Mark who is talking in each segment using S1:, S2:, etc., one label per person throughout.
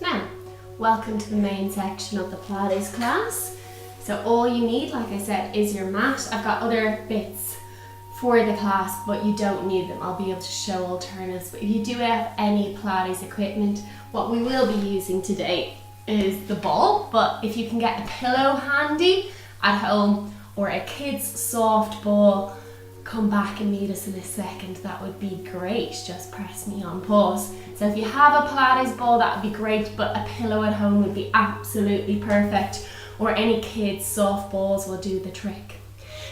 S1: Now, welcome to the main section of the Pilates class. So all you need, like I said, is your mat. I've got other bits for the class, but you don't need them. I'll be able to show alternatives. But if you do have any Pilates equipment, what we will be using today is the ball. But if you can get a pillow handy at home or a kid's soft ball, come back and meet us in a second. That would be great. Just press me on pause. So if you have a Pilates ball, that would be great, but a pillow at home would be absolutely perfect, or any kids' soft balls will do the trick.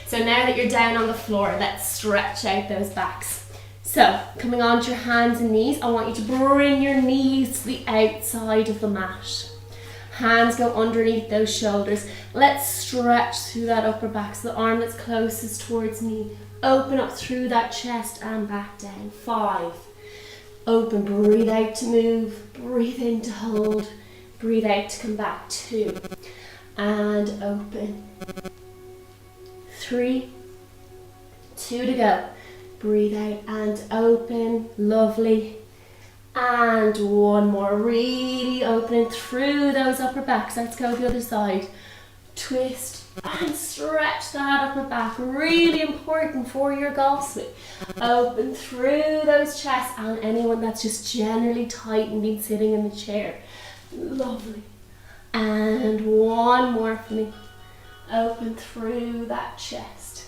S1: So now that you're down on the floor, let's stretch out those backs. So coming onto your hands and knees, I want you to bring your knees to the outside of the mat. Hands go underneath those shoulders. Let's stretch through that upper back, so the arm that's closest towards me. Open up through that chest and back down. 5. Open, breathe out to move. Breathe in to hold. Breathe out to come back. 2. And open. 3. 2 to go. Breathe out and open. Lovely. And 1 more. Really opening through those upper backs. Let's go the other side. Twist and stretch that upper back. Really important for your golf swing. Open through those chests, and anyone that's just generally tight and been sitting in the chair. Lovely. And 1 more for me. Open through that chest.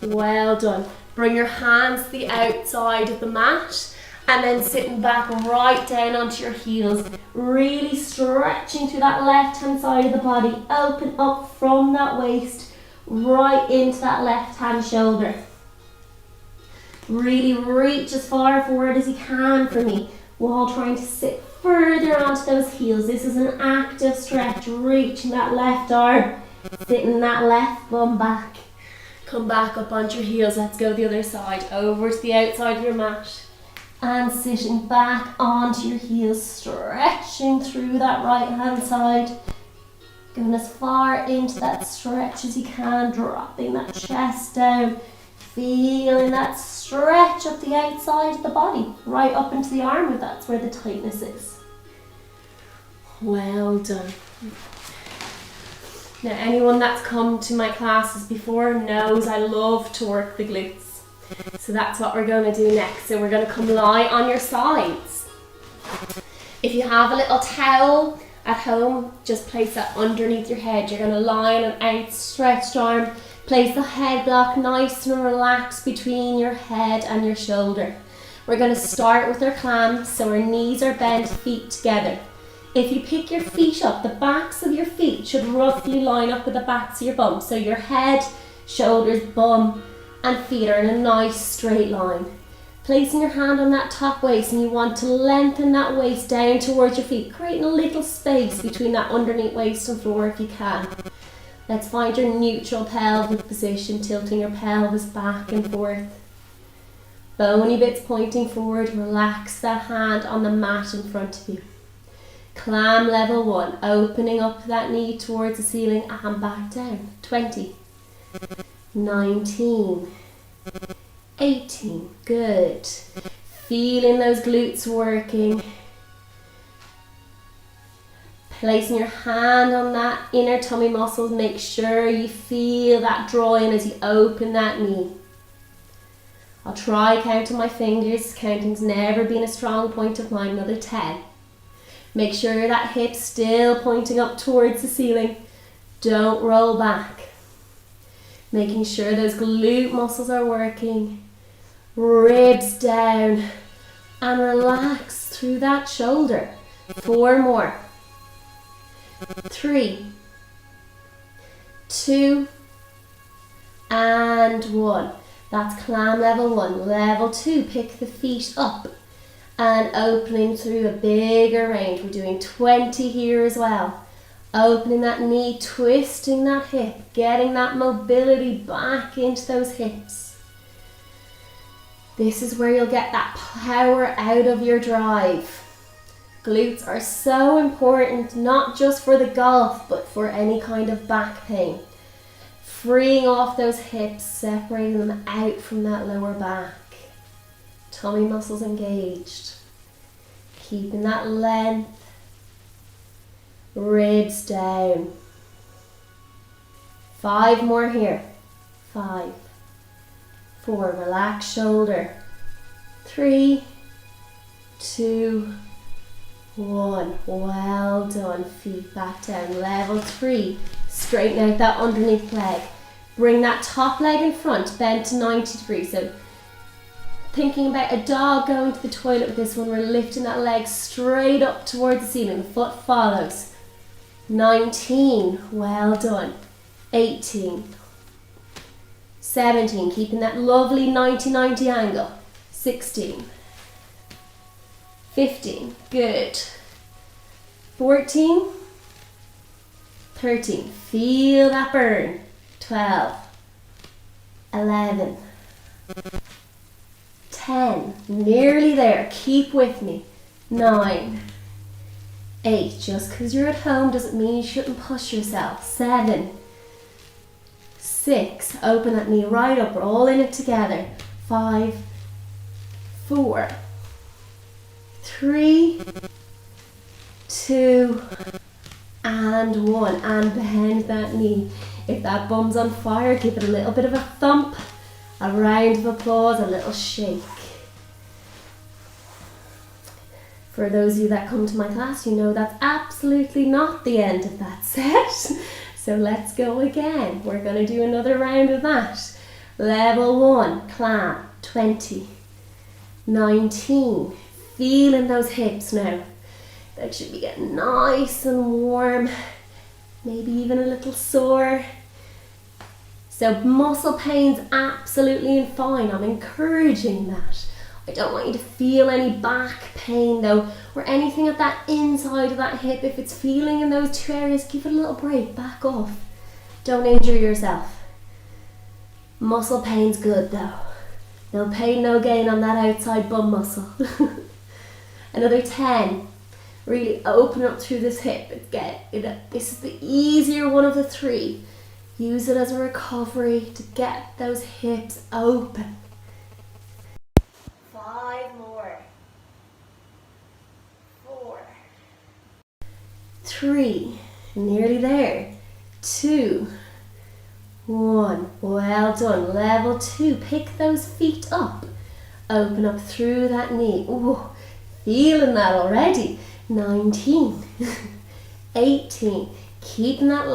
S1: Well done. Bring your hands to the outside of the mat, and then sitting back right down onto your heels, really stretching to that left hand side of the body. Open up from that waist right into that left hand shoulder. Really reach as far forward as you can for me while trying to sit further onto those heels. This is an active stretch, reaching that left arm, sitting that left bum back. Come back up onto your heels. Let's go the other side, over to the outside of your mat. And sitting back onto your heels, stretching through that right hand side. Going as far into that stretch as you can, dropping that chest down. Feeling that stretch up the outside of the body, right up into the arm if that's where the tightness is. Well done. Now, anyone that's come to my classes before knows I love to work the glutes. So that's what we're going to do next. So we're going to come lie on your sides. If you have a little towel at home, just place that underneath your head. You're going to lie on an outstretched arm. Place the head block nice and relaxed between your head and your shoulder. We're going to start with our clam, so our knees are bent, feet together. If you pick your feet up, the backs of your feet should roughly line up with the backs of your bum. So your head, shoulders, bum, and feet are in a nice straight line. Placing your hand on that top waist, and you want to lengthen that waist down towards your feet, creating a little space between that underneath waist and floor if you can. Let's find your neutral pelvic position, tilting your pelvis back and forth. Bony bits pointing forward. Relax that hand on the mat in front of you. Clam level 1, opening up that knee towards the ceiling and back down. 20. 19, 18, good. Feeling those glutes working. Placing your hand on that inner tummy muscles, make sure you feel that draw in as you open that knee. I'll try counting my fingers, counting's never been a strong point of mine. Another 10. Make sure that hip's still pointing up towards the ceiling. Don't roll back. Making sure those glute muscles are working. Ribs down. And relax through that shoulder. 4 more. 3, 2, and 1. That's clam level 1. Level 2, pick the feet up and opening through a bigger range. We're doing 20 here as well. Opening that knee, twisting that hip, getting that mobility back into those hips. This is where you'll get that power out of your drive. Glutes are so important, not just for the golf, but for any kind of back pain. Freeing off those hips, separating them out from that lower back. Tummy muscles engaged. Keeping that length ribs down. 5 more here. 5, 4, relax shoulder. 3, 2, 1. Well done. Feet back down. Level 3. Straighten out that underneath leg. Bring that top leg in front, bend to 90 degrees. So thinking about a dog going to the toilet with this one, we're lifting that leg straight up towards the ceiling. The foot follows. 19. Well done. 18. 17. Keeping that lovely 90-90 angle. 16. 15. Good. 14. 13. Feel that burn. 12. 11. 10. Nearly there. Keep with me. 9. 8. Just because you're at home doesn't mean you shouldn't push yourself. 7. 6. Open that knee right up. We're all in it together. 5. 4. 3. 2. And 1. And bend that knee. If that bum's on fire, give it a little bit of a thump, a round of applause, a little shake. For those of you that come to my class, you know that's absolutely not the end of that set. So let's go again. We're going to do another round of that. Level 1, climb, 20, 19. Feeling those hips now. That should be getting nice and warm, maybe even a little sore. So muscle pain's absolutely fine. I'm encouraging that. I don't want you to feel any back pain though, or anything at that inside of that hip. If it's feeling in those 2 areas, give it a little break, back off. Don't injure yourself. Muscle pain's good though. No pain, no gain on that outside bum muscle. Another 10. Really open up through this hip. This is the easier one of the 3. Use it as a recovery to get those hips open. 5 more. 4. 3. Nearly there. 2. 1. Well done. Level 2. Pick those feet up. Open up through that knee. Ooh, feeling that already. 19. 18. Keeping that in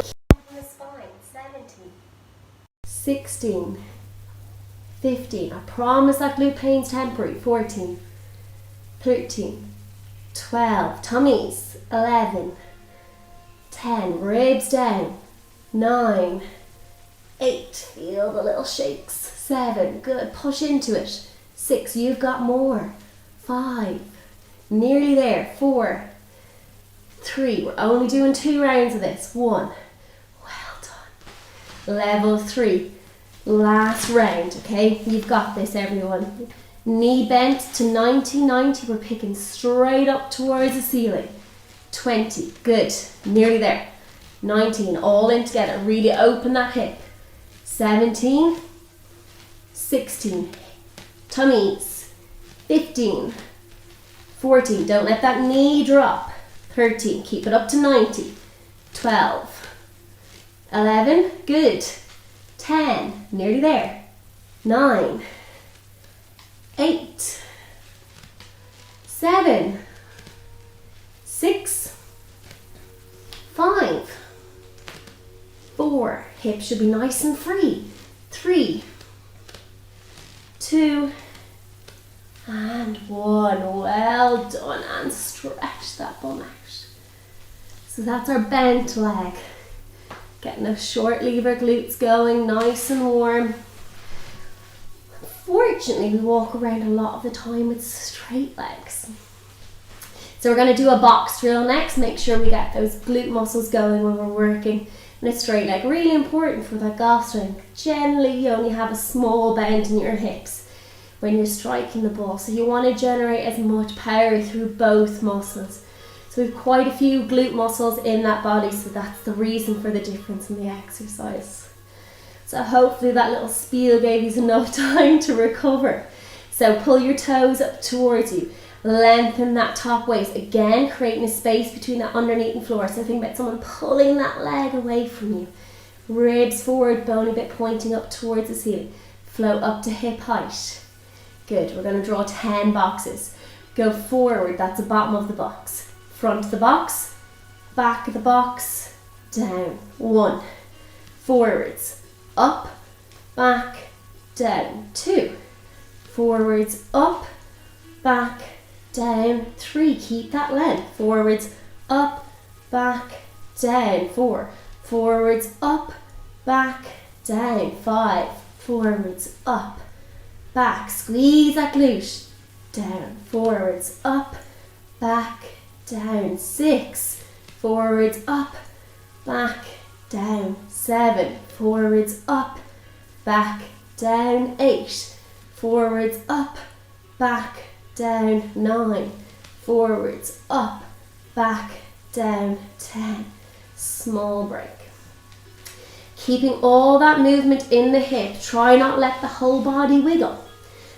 S1: the spine. 17. 16. 15. I promise that glute pain's temporary. 14. 13. 12. Tummies. 11. 10. Ribs down. 9. 8. Feel the little shakes. 7. Good. Push into it. 6. You've got more. 5. Nearly there. 4. 3. We're only doing 2 rounds of this. 1. Well done. Level 3. Last round, okay? You've got this, everyone. Knee bent to 90-90. We're picking straight up towards the ceiling. 20. Good. Nearly there. 19. All in together. Really open that hip. 17. 16. Tummies. 15. 14. Don't let that knee drop. 13. Keep it up to 90. 12. 11. Good. 10. Nearly there. 9. 8. 7. 6. 5. 4. Hips should be nice and free. 3. 2. And 1. Well done. And stretch that bum out. So that's our bent leg. Getting those short lever glutes going, nice and warm. Fortunately, we walk around a lot of the time with straight legs. So we're going to do a box drill next. Make sure we get those glute muscles going when we're working in a straight leg. Really important for that golf swing. Generally, you only have a small bend in your hips when you're striking the ball. So you want to generate as much power through both muscles. So we have quite a few glute muscles in that body, so that's the reason for the difference in the exercise. So hopefully that little spiel gave you enough time to recover. So pull your toes up towards you. Lengthen that top waist. Again, creating a space between that underneath and floor. So think about someone pulling that leg away from you. Ribs forward, bony bit pointing up towards the ceiling. Float up to hip height. Good. We're going to draw 10 boxes. Go forward. That's the bottom of the box. Front of the box. Back of the box. Down. 1. Forwards. Up. Back. Down. 2. Forwards. Up. Back. Down. 3. Keep that length. Forwards. Up. Back. Down. 4. Forwards. Up. Back. Down. 5. Forwards. Up. Back. Squeeze that glute. Down. Forwards. Up. Back. Down. 6. Forwards. Up. Back. Down. 7. Forwards. Up. Back. Down. 8. Forwards. Up. Back. Down. 9. Forwards. Up. Back. Down. 10. Small break. Keeping all that movement in the hip. Try not let the whole body wiggle.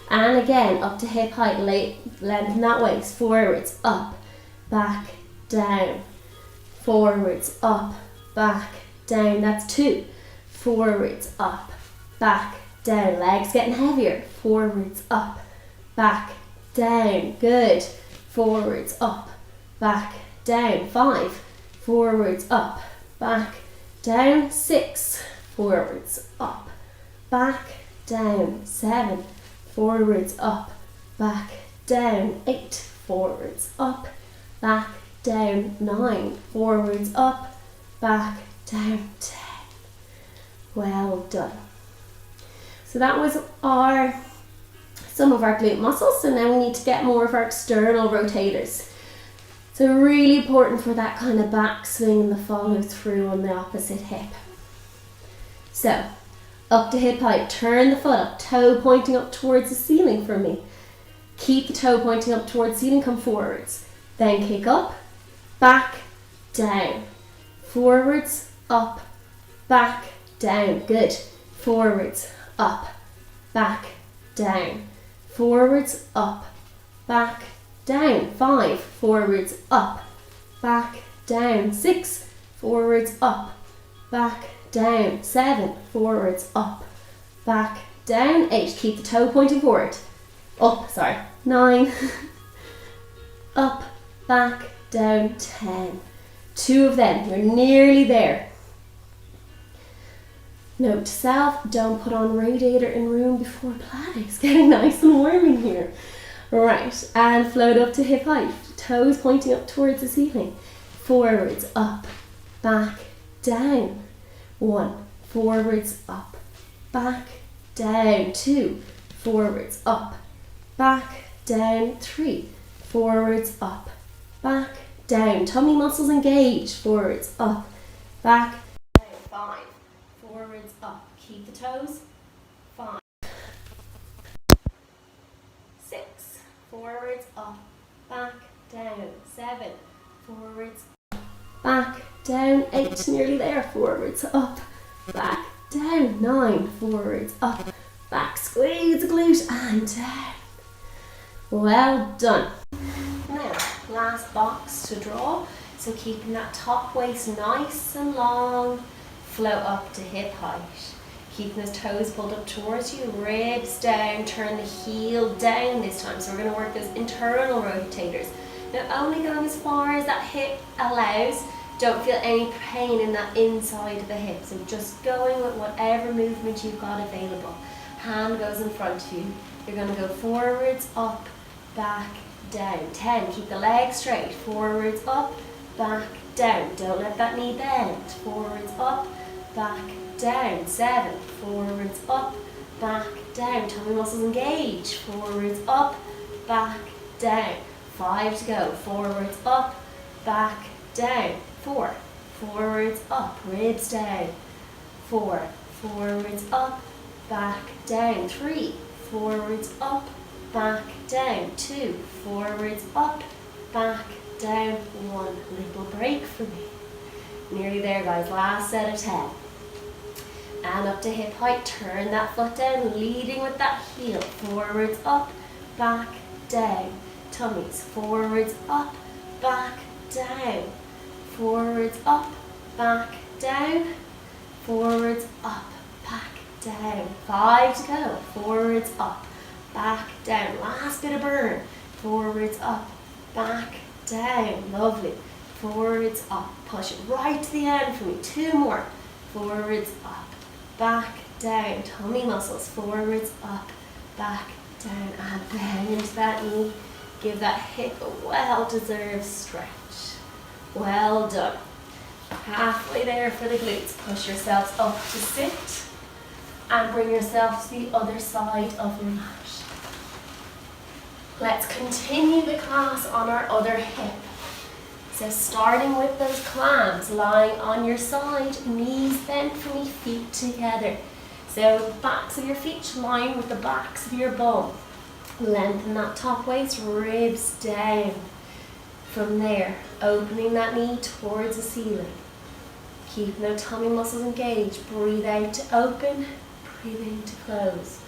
S1: And again, up to hip height. Lengthen that waist. Forwards, up, back, down. Forwards, up, back, down. That's 2. Forwards, up, back, down. Legs getting heavier. Forwards, up, back, down. Good. Forwards, up, back, down. 5. Forwards, up, back, down. 6. Forwards, up, back, down. 7. Forwards, up, back, down. 8. Forwards, up, back, down. 9. Forwards, up, back, down. 10. Well done. So that was some of our glute muscles. So now we need to get more of our external rotators. So really important for that kind of back swing and the follow through on the opposite hip. So up to hip height, turn the foot up, toe pointing up towards the ceiling for me. Keep the toe pointing up towards the ceiling, come forwards. Then kick up, back, down. Forwards, up, back, down. Good. Forwards, up, back, down. Forwards, up, back, down. 5. Forwards, up, back, down. 6. Forwards, up, back, down. 7. Forwards, up, back, down. 8. Keep the toe pointing forward. Up, sorry. 9. Up, back, down. 10. 2 of them. You're nearly there. Note to self, don't put on radiator in room before Pilates. It's getting nice and warm in here. Right, and float up to hip height. Toes pointing up towards the ceiling. Forwards, up, back, down. 1. Forwards, up, back, down. 2. Forwards, up, back, down. 3. Forwards, up, back, down. Tummy muscles engaged. Forwards, up, back, down. 5. Forwards, up. Keep the toes. 5. 6. Forwards, up, back, down. 7. Forwards, back, down. 8. Nearly there. Forwards, up, back, down. 9. Forwards, up, back. Squeeze the glute and down. Well done. Now, last box to draw. So keeping that top waist nice and long. Float up to hip height. Keeping those toes pulled up towards you, ribs down, turn the heel down this time. So we're going to work those internal rotators. Now only going as far as that hip allows. Don't feel any pain in that inside of the hip. So just going with whatever movement you've got available. Hand goes in front of you. You're going to go forwards, up, back, down. 10. Keep the legs straight. Forwards, up, back, down. Don't let that knee bend. Forwards, up, back, down. 7. Forwards, up, back, down. Tummy muscles engage. Forwards, up, back, down. 5 to go. Forwards, up, back, down. 4. Forwards, up, ribs down. 4. Forwards, up, back, down. 3. Forwards, up, back, down. 2. Forwards, up, back, down. 1. Little break for me. Nearly there, guys. Last set of 10. And up to hip height. Turn that foot down, leading with that heel. Forwards, up, back, down. tummies. Forwards, up, back, down. Forwards, up, back, down. Forwards, up, back, down. 5 to go. Forwards, up, back, down. Last bit of burn. Forwards, up, back, down. Lovely. Forwards, up. Push it right to the end for me. 2 more. Forwards, up, back, down. Tummy muscles. Forwards, up, back, down. And bend into that knee. Give that hip a well-deserved stretch. Well done. Halfway there for the glutes. Push yourselves up to sit. And bring yourself to the other side of your mat. Let's continue the class on our other hip. So starting with those clams, lying on your side, knees bent for me, feet together. So backs of your feet should line with the backs of your bum. Lengthen that top waist, ribs down. From there, opening that knee towards the ceiling. Keep no tummy muscles engaged. Breathe out to open, breathe in to close.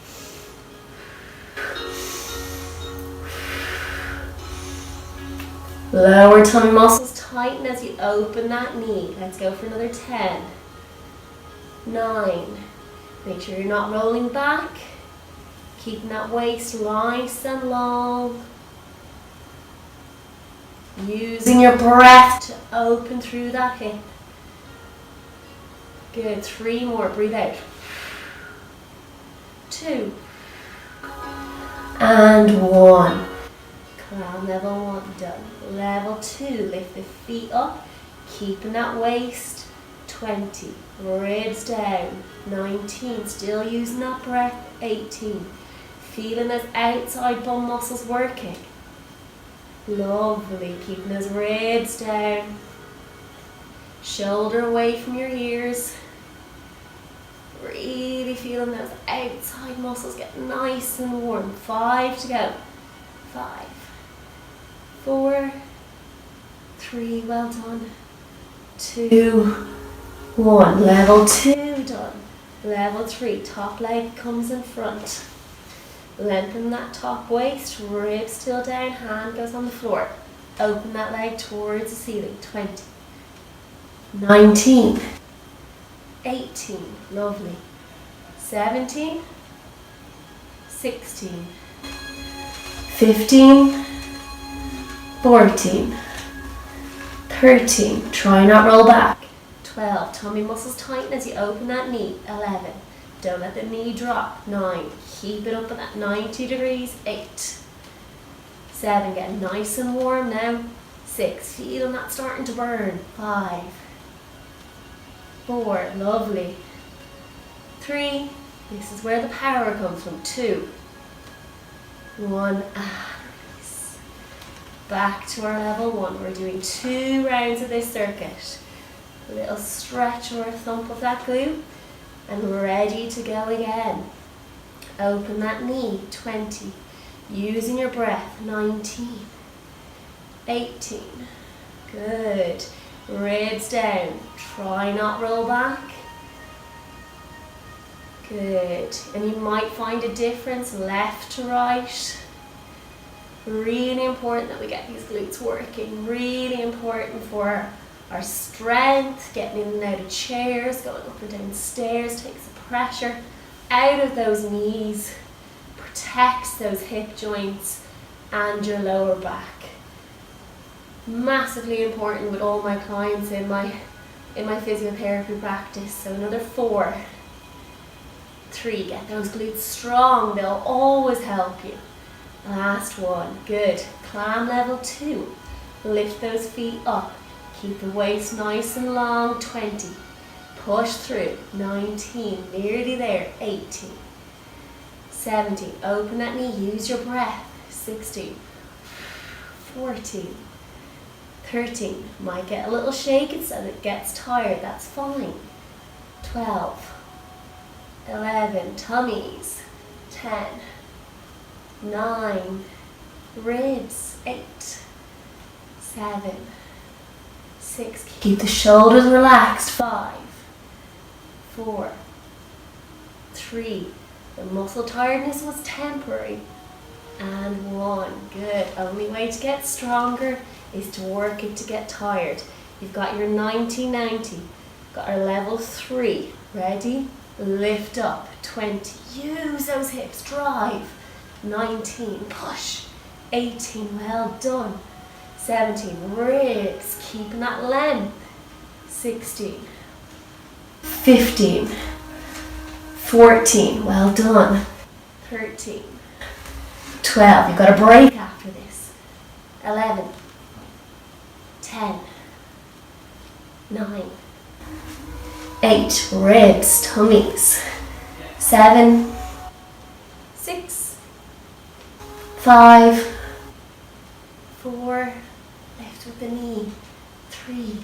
S1: Lower tummy muscles tighten as you open that knee. Let's go for another 10. 9. Make sure you're not rolling back. Keeping that waist nice and long. Using your breath to open through that hip. Good. 3 more. Breathe out. 2. And 1. Climb level 1 done. Level 2, lift the feet up, keeping that waist. 20, ribs down. 19, still using that breath. 18, feeling those outside bum muscles working. Lovely, keeping those ribs down. Shoulder away from your ears. Really feeling those outside muscles get nice and warm. 5 to go. 5. 4, 3, well done. 2, 1. Level 2 done. Level 3, top leg comes in front. Lengthen that top waist, ribs still down, hand goes on the floor. Open that leg towards the ceiling. 20, 19, 18, lovely. 17, 16, 15, 14, 13, try not roll back. 12, tummy muscles tighten as you open that knee. 11, don't let the knee drop. 9, keep it up at that 90 degrees. 8, 7, get nice and warm now. 6, feeling that starting to burn. 5, 4, lovely. 3, this is where the power comes from. 2, 1, and release. Back to our level 1. We're doing 2 rounds of this circuit. A little stretch or a thump of that glute, and we're ready to go again. Open that knee. 20, using your breath. 19, 18, good. Ribs down, try not roll back. Good, and you might find a difference left to right. Really important that we get these glutes working. Really important for our strength, getting in and out of chairs, going up and down stairs, takes the pressure out of those knees, protects those hip joints and your lower back. Massively important with all my clients in my physiotherapy practice. So another 4, 3, get those glutes strong, they'll always help you. Last one, good. Climb level 2, lift those feet up, keep the waist nice and long. 20, push through. 19, nearly there. 18, 17, open that knee, use your breath. 16, 14, 13, might get a little shaken so it gets tired, that's fine. 12, 11, tummies. 10, 9, ribs. 8, 7, 6, keep the shoulders relaxed. 5, 4, 3, the muscle tiredness was temporary. and 1. Good. Only way to get stronger is to work it to get tired. You've got your 90-90. Got our level 3. Ready? Lift up. 20. Use those hips. Drive. 19. Push. 18. Well done. 17. Ribs. Keeping that length. 16. 15. 14. Well done. 13. 12. You've got a break after this. 11. 10. 9. 8. Ribs, tummies. 7. 6. 5. 4. Lift with the knee. 3.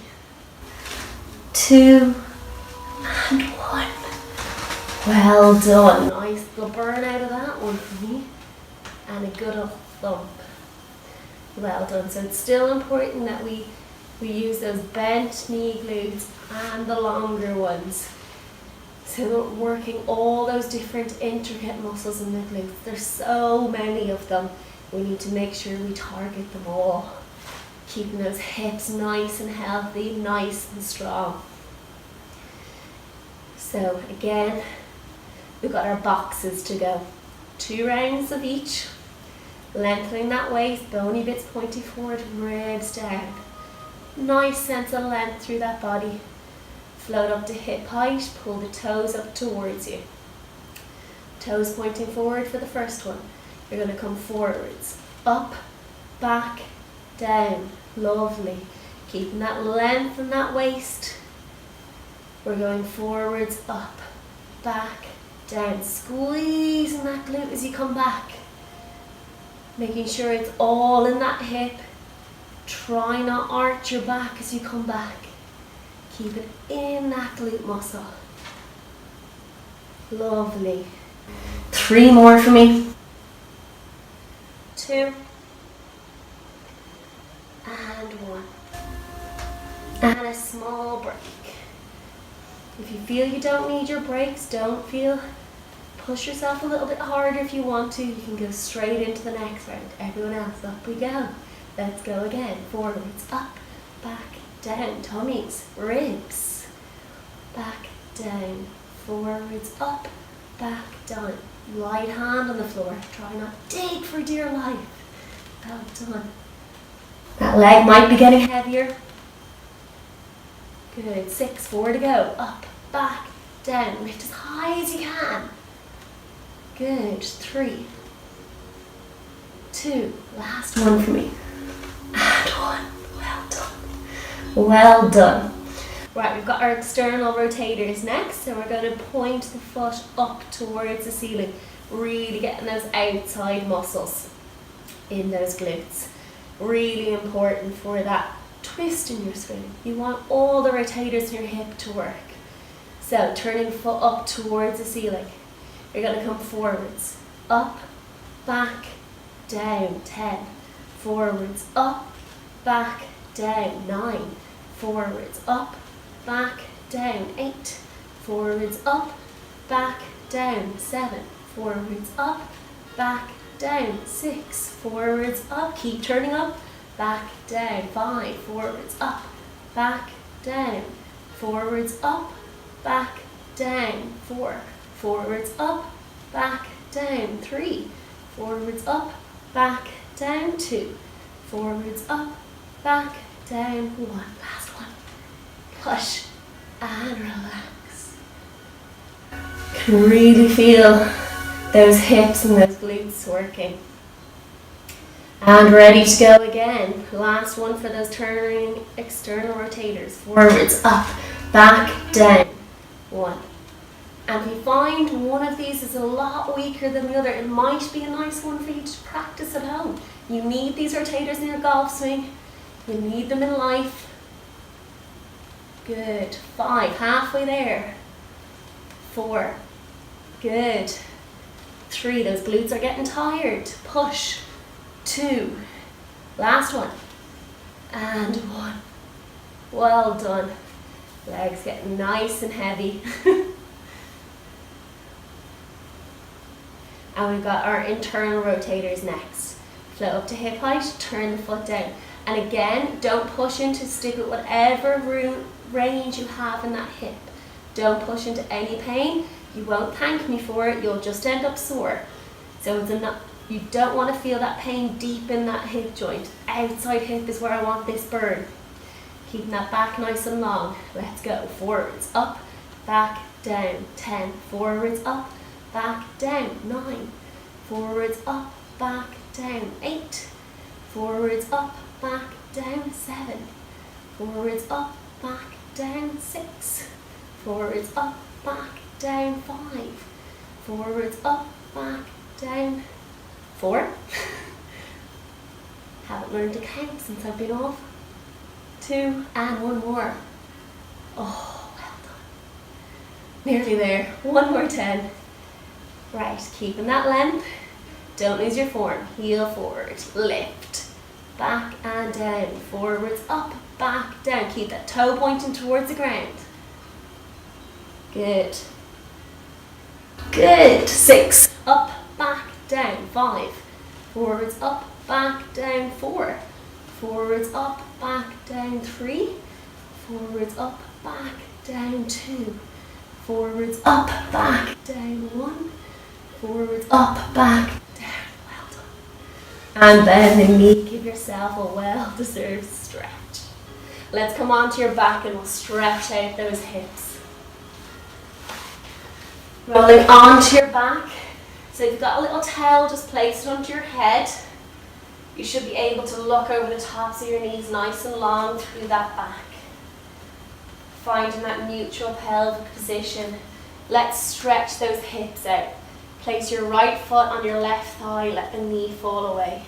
S1: 2. And 1. Well done. Nice little burn out of that one for me. And a good old thump. Well done. So it's still important that we use those bent knee glutes and the longer ones. So we're working all those different intricate muscles in the glutes. There's so many of them. We need to make sure we target them all. Keeping those hips nice and healthy, nice and strong. So again, we've got our boxes to go. 2 rounds of each. Lengthening that waist, bony bits pointing forward, ribs down. Nice sense of length through that body. Float up to hip height, pull the toes up towards you. Toes pointing forward for the first one. You're going to come forwards, up, back, down. Lovely. Keeping that length in that waist. We're going forwards, up, back, down. Squeezing that glute as you come back. Making sure it's all in that hip. Try not arch your back as you come back. Keep it in that glute muscle. Lovely. 3 more for me. 2. And 1. And a small break. If you feel you don't need your breaks, push yourself a little bit harder if you want to. You can go straight into the next round. Everyone else, up we go. Let's go again. Forwards, up, back, down. Tummies, ribs. Back, down. Forwards, up, back, down. Right hand on the floor. Try not to dig for dear life. Well done. That leg might be getting heavier. Good. 6, 4 to go. Up, back, down. Lift as high as you can. Good. 3, 2. Last one for me. And 1. Well done. Well done. Right, we've got our external rotators next. So we're going to point the foot up towards the ceiling. Really getting those outside muscles in those glutes. Really important for that twist in your spine. You want all the rotators in your hip to work. So turning the foot up towards the ceiling. You're going to come forwards, up, back, down, 10. Forwards, up, back, down, 9. Forwards, up, back, down, 8. Forwards, up, back, down, 7. Forwards, up, back, down, 6. Forwards, up, keep turning up, back, down, 5. Forwards, up, back, down. Forwards, up, back, down, 4. Forwards, up, back, down, 3. Forwards, up, back, down, 2. Forwards, up, back, down, 1. Last one. Push and relax. Can really feel those hips and those glutes working. And ready to go again. Last one for those turning external rotators. Forwards, up, back, down. 1. And if you find one of these is a lot weaker than the other, it might be a nice one for you to practice at home. You need these rotators in your golf swing. You need them in life. Good. 5. Halfway there. 4. Good. 3. Those glutes are getting tired. Push. 2. Last one. And 1. Well done. Legs getting nice and heavy. And we've got our internal rotators next. Float up to hip height, turn the foot down. And again, don't push into, stick with whatever range you have in that hip. Don't push into any pain. You won't thank me for it, you'll just end up sore. So you don't want to feel that pain deep in that hip joint. Outside hip is where I want this burn. Keeping that back nice and long. Let's go. Forwards, up, back, down. 10. Forwards, up, back, down. 9. Forwards, up, back, down. 8. Forwards, up, back, down. 7. Forwards, up, back, down. 6. Forwards, up, back, down. 5. Forwards, up, back, down. 4. Haven't learned to count since I've been off. 2 and 1 more. Oh, well done. Nearly there. 1 more 10. Right, keeping that length. Don't lose your form. Heel forward, lift, back and down. Forwards, up, back, down. Keep that toe pointing towards the ground. Good. Good. 6. Up, back, down. 5. Forwards, up, back, down. 4. Forwards, up, back, down. 3. Forwards, up, back, down. 2. Forwards, up, back, down. 1. Forwards, up, back, down. Well done. And then the knee, give yourself a well-deserved stretch. Let's come onto your back and we'll stretch out those hips. Rolling onto your back. So if you've got a little towel, just place it onto your head. You should be able to look over the tops of your knees nice and long through that back. Finding that neutral pelvic position. Let's stretch those hips out. Place your right foot on your left thigh, let the knee fall away.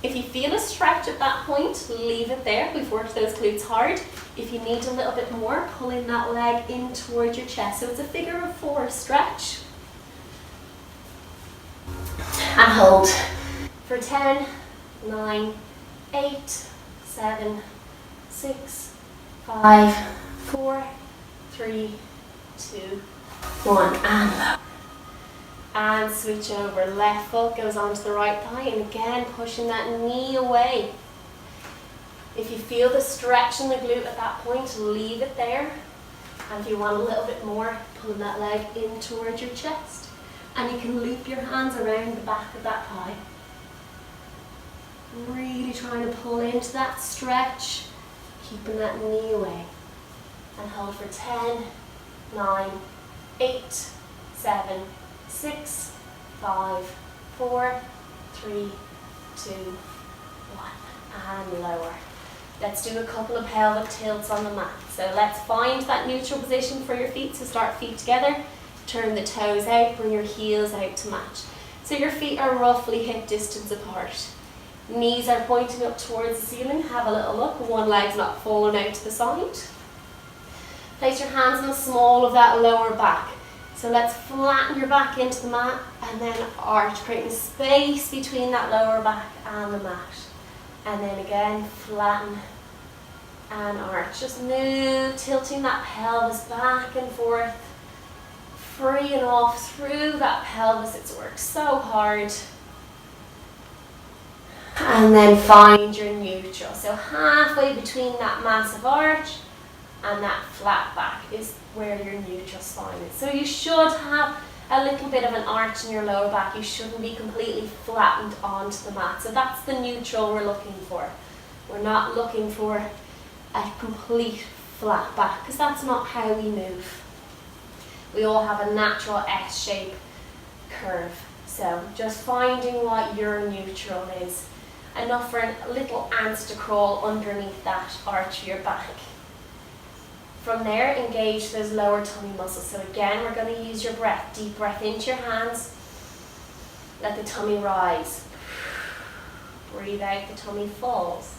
S1: If you feel a stretch at that point, leave it there. We've worked those glutes hard. If you need a little bit more, pull in that leg in towards your chest. So it's a figure of 4 stretch. And hold for 10, 9, 8, 7, 6, 5, 4, 3, 2, 1, and low. And switch over. Left foot goes onto the right thigh, and again pushing that knee away. If you feel the stretch in the glute at that point, leave it there. And if you want a little bit more, pulling that leg in towards your chest. And you can loop your hands around the back of that thigh. Really trying to pull into that stretch, keeping that knee away. And hold for 10, 9, 8, 7, 6, 5, 4, 3, 2, 1, and lower. Let's do a couple of pelvic tilts on the mat. So let's find that neutral position for your feet. So start feet together, turn the toes out, bring your heels out to match. So your feet are roughly hip distance apart. Knees are pointing up towards the ceiling. Have a little look, one leg's not falling out to the side. Place your hands in the small of that lower back. So let's flatten your back into the mat and then arch, creating space between that lower back and the mat. And then again, flatten and arch. Just move, tilting that pelvis back and forth, freeing off through that pelvis. It's worked so hard. And then find your neutral. So halfway between that massive arch and that flat back is where your neutral spine is. So you should have a little bit of an arch in your lower back. You shouldn't be completely flattened onto the mat. So that's the neutral we're looking for. We're not looking for a complete flat back because that's not how we move. We all have a natural S-shape curve. So just finding what your neutral is. Enough for a little ants to crawl underneath that arch of your back. From there, engage those lower tummy muscles. So again, we're going to use your breath. Deep breath into your hands. Let the tummy rise. Breathe out, the tummy falls.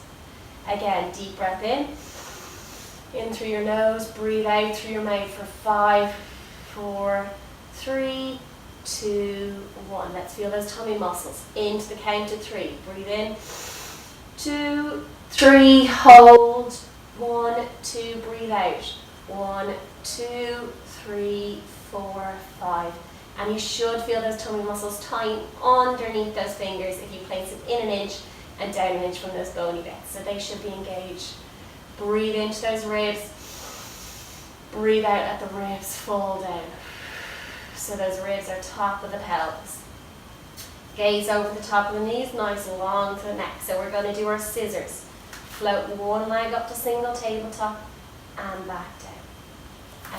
S1: Again, deep breath in through your nose, breathe out through your mouth for 5, 4, 3, 2, 1. Let's feel those tummy muscles into the count of 3. Breathe in, 2, 3, hold, 1, 2, breathe out, 1, 2, 3, 4, 5. And you should feel those tummy muscles tighten underneath those fingers if you place it in an inch and down an inch from those bony bits. So they should be engaged. Breathe into those ribs. Breathe out, let the ribs fall down. So those ribs are top of the pelvis. Gaze over the top of the knees, nice and long to the neck. So we're going to do our scissors. Float one leg up to single tabletop and back down.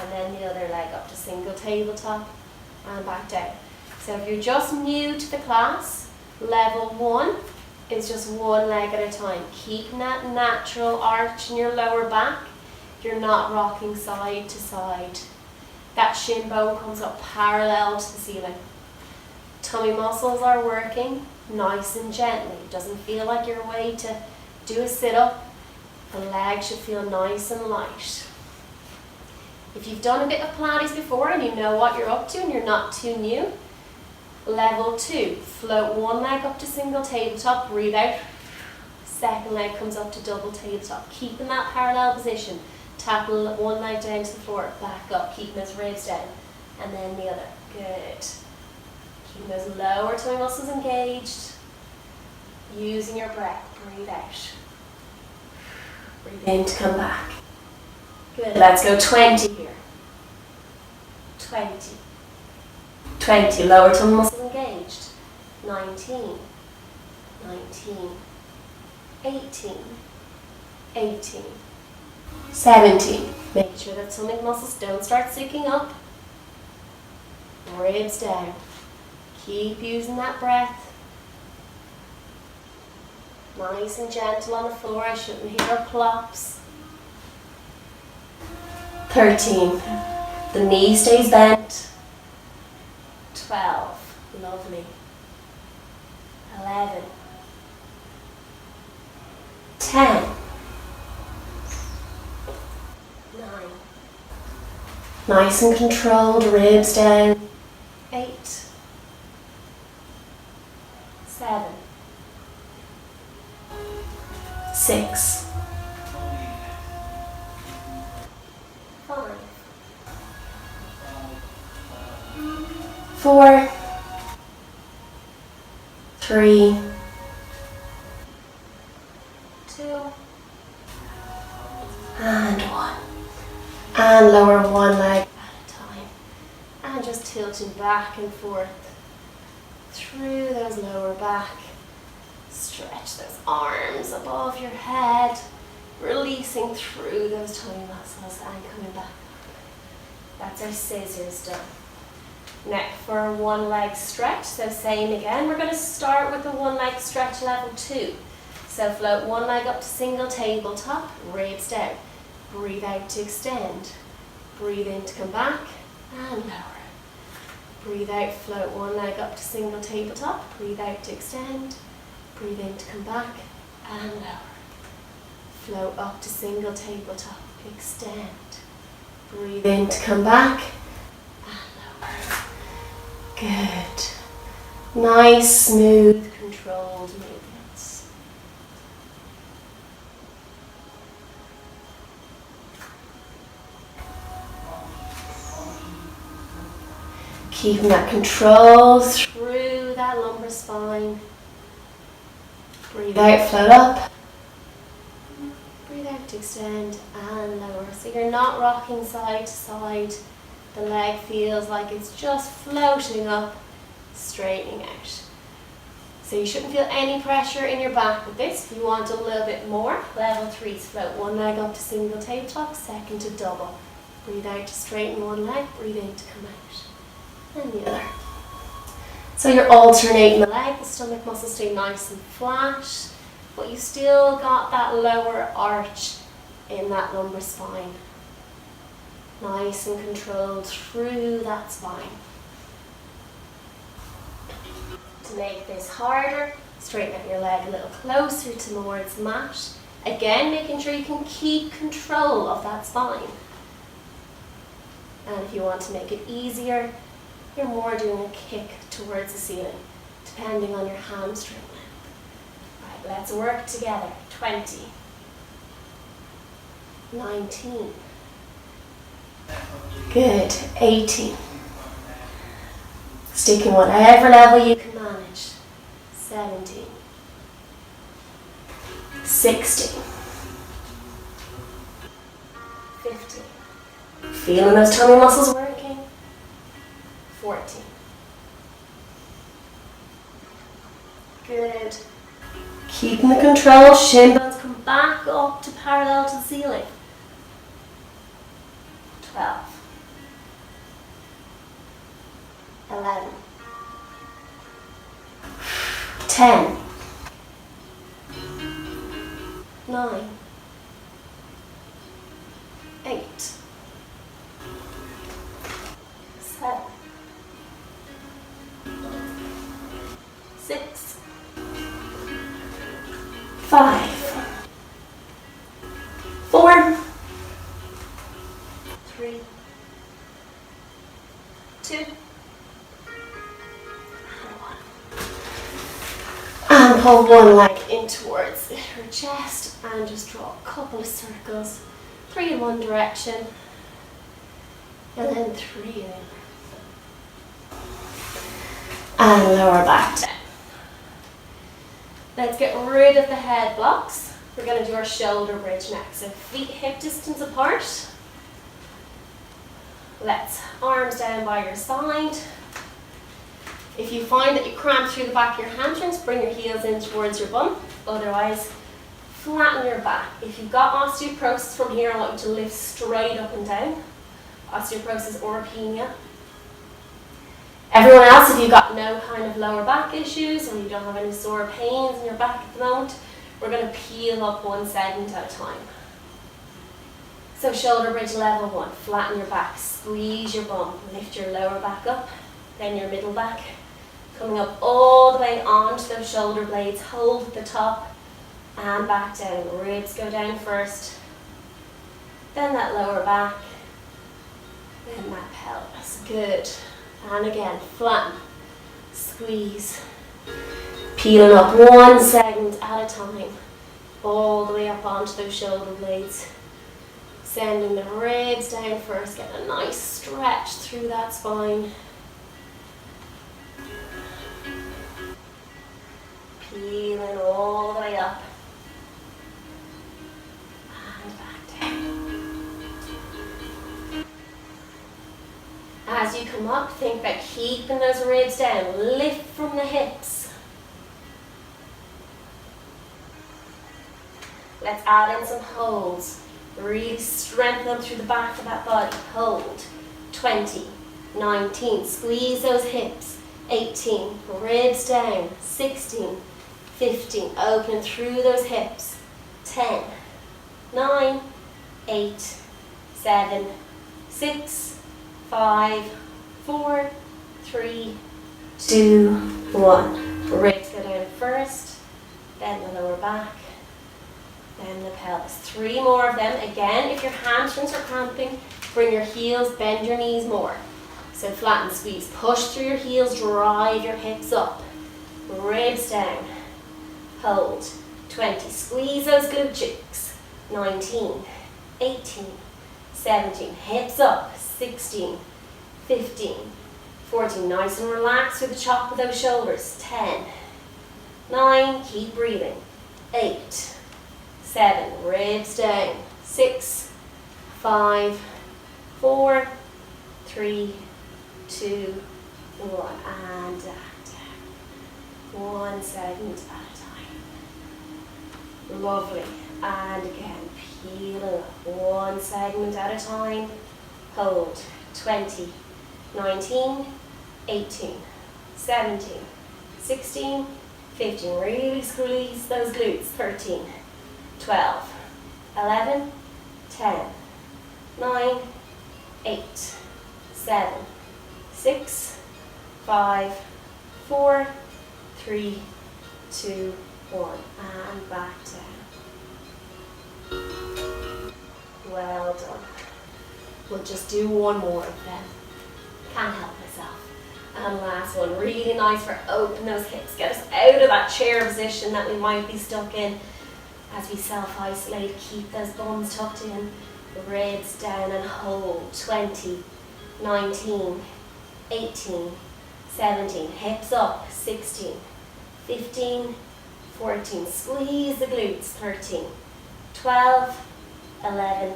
S1: And then the other leg up to single tabletop and back down. So if you're just new to the class, level 1 is just one leg at a time. Keeping that natural arch in your lower back. You're not rocking side to side. That shin bone comes up parallel to the ceiling. Tummy muscles are working nice and gently. It doesn't feel like you're way to do a sit-up. The leg should feel nice and light. If you've done a bit of Pilates before and you know what you're up to and you're not too new, level 2, float one leg up to single tabletop, breathe out. Second leg comes up to double tabletop. Keeping that parallel position. Tap one leg down to the floor, back up, keeping those ribs down. And then the other. Good. Keeping those lower tummy muscles engaged. Using your breath. Breathe out. Breathe in to come back. Good. Let's go 20 here. 20. 20. Lower tummy muscles engaged. 19. 19. 18. 18. 17. Make sure that tummy muscles don't start sinking up. Ribs down. Keep using that breath. Nice and gentle on the floor. I shouldn't hear plops. 13. The knee stays bent. 12. Lovely. 11. 10. 9. Nice and controlled, ribs down. 8. 7. 6. 5. 4. 3. 2. And 1. And lower one leg at a time. And just tilting back and forth through those lower back. Stretch those arms above your head, releasing through those tummy muscles and coming back. That's our scissors done. Next for a one leg stretch, so same again. We're going to start with the one leg stretch level 2. So float one leg up to single tabletop, ribs down. Breathe out to extend. Breathe in to come back and lower. Breathe out, float one leg up to single tabletop. Breathe out to extend. Breathe in to come back and lower. Float up to single tabletop. Extend. Breathe in to come back and lower. Good. Nice, smooth, controlled movements. Keeping that control through that lumbar spine. Breathe out, float up. Breathe out to extend and lower. So you're not rocking side to side. The leg feels like it's just floating up, straightening out. So you shouldn't feel any pressure in your back with this. If you want a little bit more, level 3 is float one leg up to single tabletop, second to double. Breathe out to straighten one leg, breathe in to come out. And the other. So you're alternating the leg, the stomach muscles stay nice and flat, but you still got that lower arch in that lumbar spine. Nice and controlled through that spine. To make this harder, straighten out your leg a little closer towards mat. Again, making sure you can keep control of that spine. And if you want to make it easier, you're more doing a kick towards the ceiling, depending on your hamstring length. Right, let's work together. 20. 19. Good. 18. Sticking whatever level you can manage. 17. 16. 15. Feeling those tummy muscles working. 14. Good. Keeping the control, shin bones come back up to parallel to the ceiling. 12. 11. 10. 9. 8. 7. 6. 5. 4. 3. 2. And pull one leg in towards her chest and just draw a couple of circles. 3 in one direction and then 3 in. And lower back down. Let's get rid of the head blocks. We're going to do our shoulder bridge next. So feet hip distance apart. Let's arms down by your side. If you find that you cramp through the back of your hamstrings, bring your heels in towards your bum. Otherwise, flatten your back. If you've got osteoporosis from here, I want you to lift straight up and down. Osteoporosis or oropenia. Everyone else, if you've got no kind of lower back issues or you don't have any sore pains in your back at the moment, we're going to peel up one segment at a time. So shoulder bridge level 1, flatten your back, squeeze your bum, lift your lower back up, then your middle back, coming up all the way onto those shoulder blades, hold at the top and back down. Ribs go down first, then that lower back, then that pelvis. Good. And again, flatten, squeeze, peeling up one segment at a time, all the way up onto those shoulder blades. Sending the ribs down first, get a nice stretch through that spine. Peeling all the way up. And back down. As you come up, think about keeping those ribs down. Lift from the hips. Let's add in some holds. Really strengthen them through the back of that body. Hold. 20, 19, squeeze those hips. 18, ribs down. 16, 15, open through those hips. 10, 9, 8, 7, 6, 5, 4, 3, 2, 1. Ribs go down first, then the lower back. Then the pelvis. 3 more of them. Again, if your hamstrings are cramping, bring your heels, bend your knees more. So flatten, squeeze. Push through your heels, drive your hips up. Ribs down. Hold. 20. Squeeze those glute cheeks. 19, 18, 17. Hips up. 16, 15, 14. Nice and relaxed with the top of those shoulders. 10, 9. Keep breathing. 8, 7, ribs down. 6, 5, 4, 3, 2, 1, and down. One segment at a time. Lovely. And again, peel up. One segment at a time. Hold. 20, 19, 18, 17, 16, 15. Really squeeze those glutes. 13. 12, 11, 10, 9, 8, 7, 6, 5, 4, 3, 2, 1, and back down. Well done. We'll just do one more of them. Can't help myself. And last one, really nice for open those hips. Get us out of that chair position that we might be stuck in. As we self-isolate, keep those bums tucked in, ribs down and hold. 20, 19, 18, 17, hips up, 16, 15, 14, squeeze the glutes, 13, 12, 11,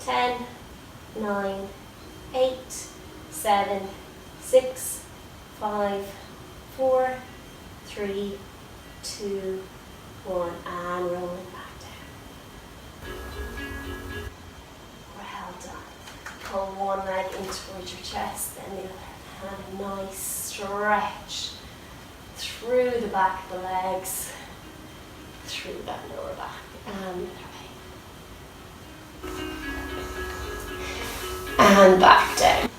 S1: 10, 9, 8, 7, 6, 5, 4, 3, 2, 1, and rolling back down. Well done. Pull one leg in towards your chest, then the other. And a nice stretch through the back of the legs, through that lower back, and the other way. And back down.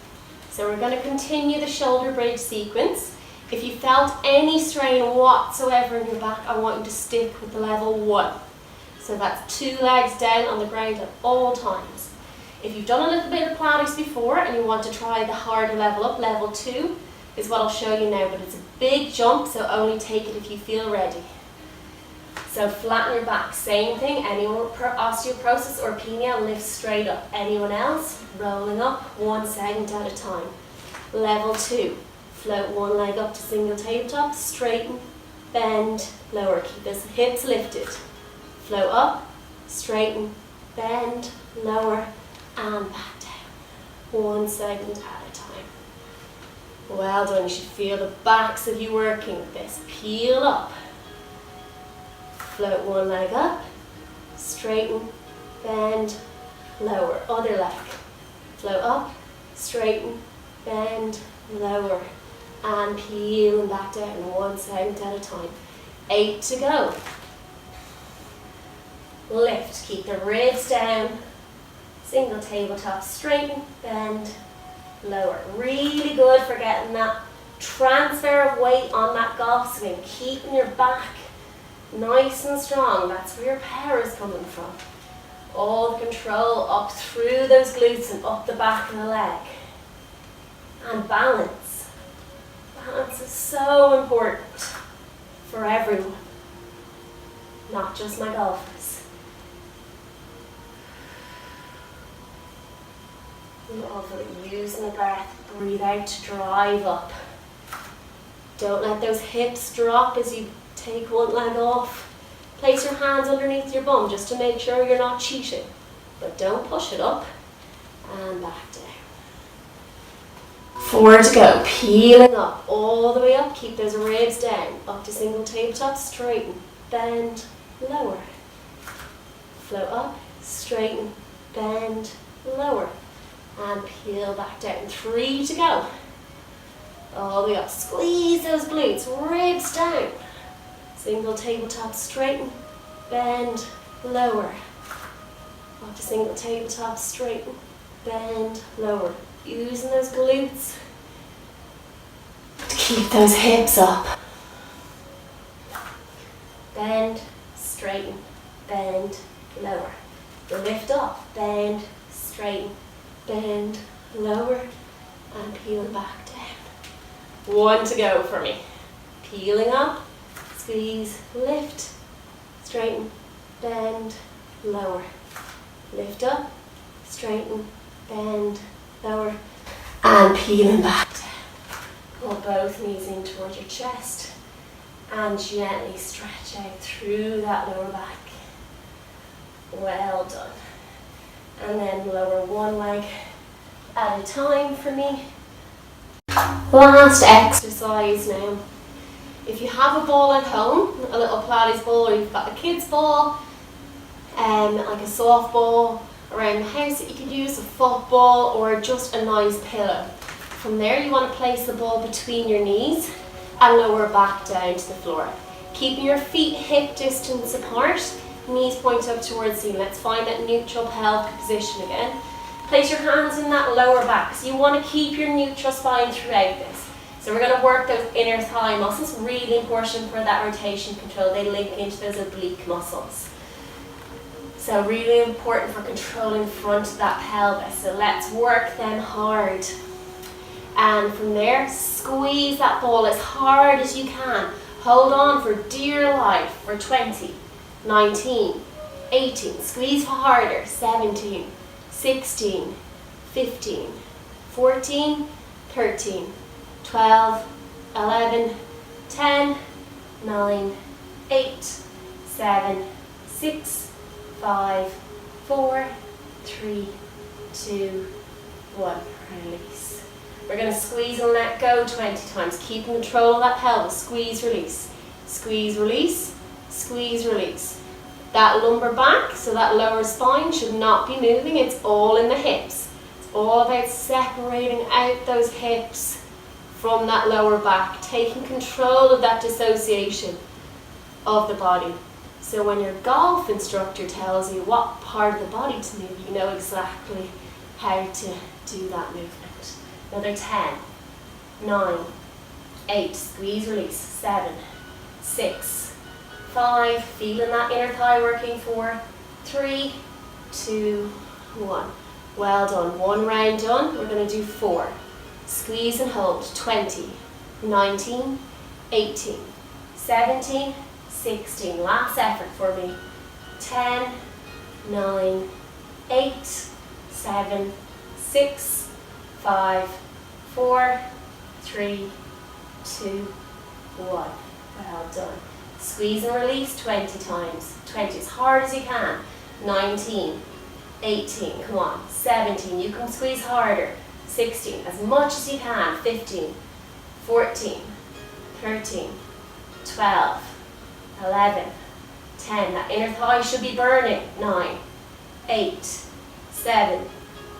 S1: So we're going to continue the shoulder bridge sequence. If you felt any strain whatsoever in your back, I want you to stick with the level 1. So that's 2 legs down on the ground at all times. If you've done a little bit of Pilates before and you want to try the harder level up, level 2 is what I'll show you now, but it's a big jump, so only take it if you feel ready. So flatten your back, same thing. Anyone with osteoporosis or penile, lift straight up. Anyone else, rolling up, 1 segment at a time. Level 2, float one leg up to single tabletop, straighten, bend, lower. Keep those hips lifted. Float up, straighten, bend, lower, and back down. 1 segment at a time. Well done. You should feel the backs of you working with this. Peel up. Float one leg up. Straighten, bend, lower. Other leg. Float up, straighten, bend, lower. And peel and back down. 1 segment at a time. 8 to go. Lift. Keep the ribs down. Single tabletop, straighten, bend, lower. Really good for getting that transfer of weight on that golf swing, keeping your back nice and strong. That's where your power is coming from. All the control up through those glutes and up the back of the leg. And balance. Balance is so important for everyone, not just my golfers. Lovely. Using the breath, breathe out to drive up. Don't let those hips drop as you take one leg off. Place your hands underneath your bum just to make sure you're not cheating. But don't push it up. And back down. 4 to go. Peeling up all the way up. Keep those ribs down. Up to single tabletop. Straighten. Bend. Lower. Float up. Straighten. Bend. Lower. And peel back down. 3 to go. All the way up. Squeeze those glutes. Ribs down. Single tabletop. Straighten. Bend. Lower. Up to single tabletop. Straighten. Bend. Lower. Using those glutes to keep those hips up. Bend. Straighten. Bend. Lower. Lift up. Bend. Straighten. Bend, lower, and peel back down. 1 to go for me. Peeling up, squeeze, lift, straighten, bend, lower. Lift up, straighten, bend, lower, and peeling back down. Pull both knees in towards your chest and gently stretch out through that lower back. Well done. And then lower one leg at a time for me. Last exercise now. If you have a ball at home, a little Pilates ball, or you've got a kid's ball, like a softball around the house that you could use, a football, or just a nice pillow. From there you want to place the ball between your knees and lower back down to the floor. Keeping your feet hip distance apart, knees point up towards the ceiling. Let's find that neutral pelvic position again. Place your hands in that lower back. So you want to keep your neutral spine throughout this. So we're going to work those inner thigh muscles, really important for that rotation control. They link into those oblique muscles. So really important for controlling front of that pelvis. So let's work them hard. And from there, squeeze that ball as hard as you can. Hold on for dear life for 20, 19, 18, squeeze harder, 17, 16, 15, 14, 13, 12, 11, 10, 9, 8, 7, 6, 5, 4, 3, 2, 1. Release. We're going to squeeze and let go 20 times. Keep control of that pelvis. Squeeze, release. Squeeze, release. Squeeze, release. That lumbar back, so that lower spine, should not be moving. It's all in the hips. It's all about separating out those hips from that lower back, taking control of that dissociation of the body. So when your golf instructor tells you what part of the body to move, you know exactly how to do that movement. Another 10, 9, 8, squeeze, release, 7, 6, 5, feeling that inner thigh working, 4, 3, 2, 1. Well done. One round done. We're going to do 4. Squeeze and hold. 20, 19, 18, 17, 16. Last effort for me. 10, 9, 8, 7, 6, 5, 4, 3, 2, 1. Well done. Squeeze and release 20 times. 20 as hard as you can. 19, 18, come on. 17, you can squeeze harder. 16, as much as you can. 15, 14, 13, 12, 11, 10. That inner thigh should be burning. 9, 8, 7,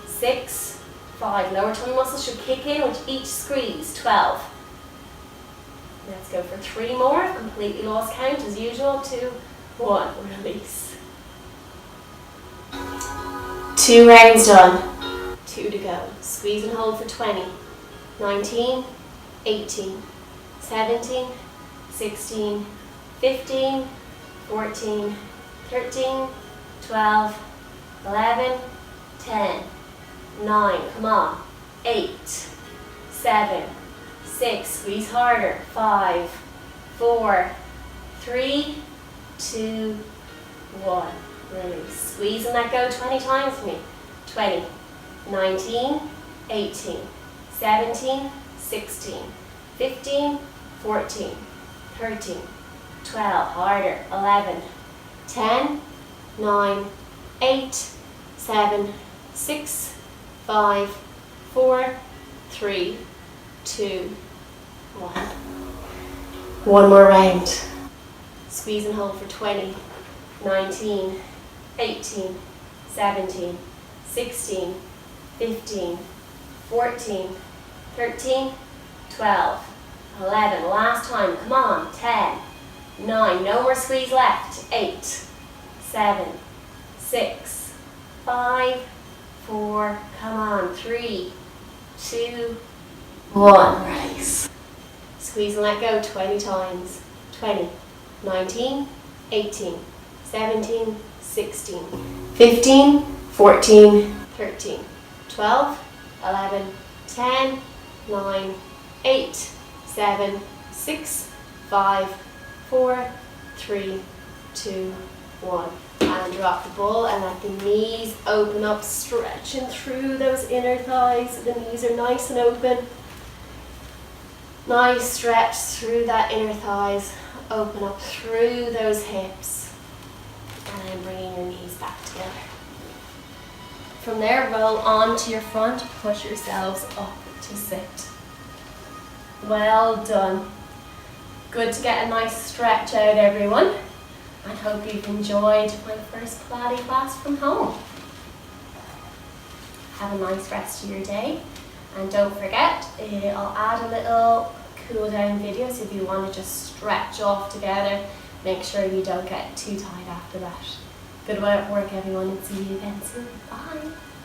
S1: 6, 5. Lower tummy muscles should kick in with each squeeze. 12. Let's go for 3 more. Completely lost count as usual. 2, 1. Release. 2 rounds done. 2 to go. Squeeze and hold for 20. 19, 18, 17, 16, 15, 14, 13, 12, 11, 10, 9, come on, 8, 7, 6, squeeze harder, 5, 4, 3, 2, 1, release. Squeeze and let go 20 times for me. 20, 19, 18, 17, 16, 15, 14, 13, 12, harder, 11, 10, 9, 8, 7, 6, 5, 4, 3, 2, 1. One more round. Squeeze and hold for 20, 19, 18, 17, 16, 15, 14, 13, 12, 11. Last time, come on. 10, 9, no more squeeze left. 8, 7, 6, 5, 4, come on. 3, 2, 1. Release. Squeeze and let go 20 times. 20, 19, 18, 17, 16, 15, 14, 13, 12, 11, 10, 9, 8, 7, 6, 5, 4, 3, 2, 1. And drop the ball and let the knees open up, stretching through those inner thighs. The knees are nice and open. Nice stretch through that inner thighs. Open up through those hips. And then bringing your knees back together. From there, roll onto your front. Push yourselves up to sit. Well done. Good to get a nice stretch out, everyone. I hope you've enjoyed my first Pilates class from home. Have a nice rest of your day. And don't forget, I'll add a little cool down video, so if you want to just stretch off together, make sure you don't get too tight after that. Good work everyone, and see you again soon. Bye.